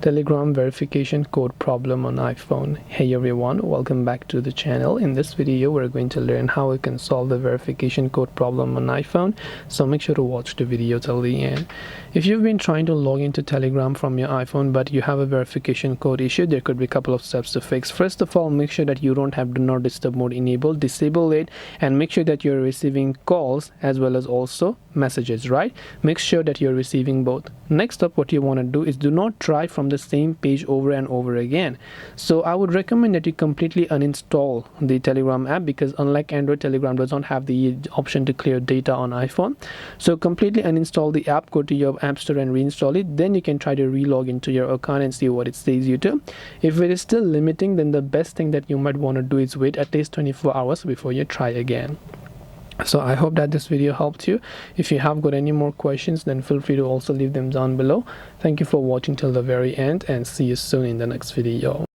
Telegram verification code problem on iPhone. Hey everyone, welcome back to the channel. In this video we're going to learn how we can solve the verification code problem on iPhone, so make sure to watch the video till the end. If you've been trying to log into Telegram from your iPhone but you have a verification code issue, there could be a couple of steps to fix. First of all, make sure that you don't have do not disturb mode enabled. Disable it and make sure that you're receiving calls as well as also messages, right? Make sure that you're receiving both. Next up, what you want to do is do not try from the same page over and over again. So I would recommend that you completely uninstall the Telegram app, because unlike Android, Telegram does not have the option to clear data on iPhone. So completely uninstall the app, go to your app store and reinstall it. Then you can try to relog into your account and see what it says you to. If it is still limiting, then the best thing that you might want to do is wait at least 24 hours before you try again. So I hope that this video helped you. If you have got any more questions, then feel free to also leave them down below. Thank you for watching till the very end, and see you soon in the next video.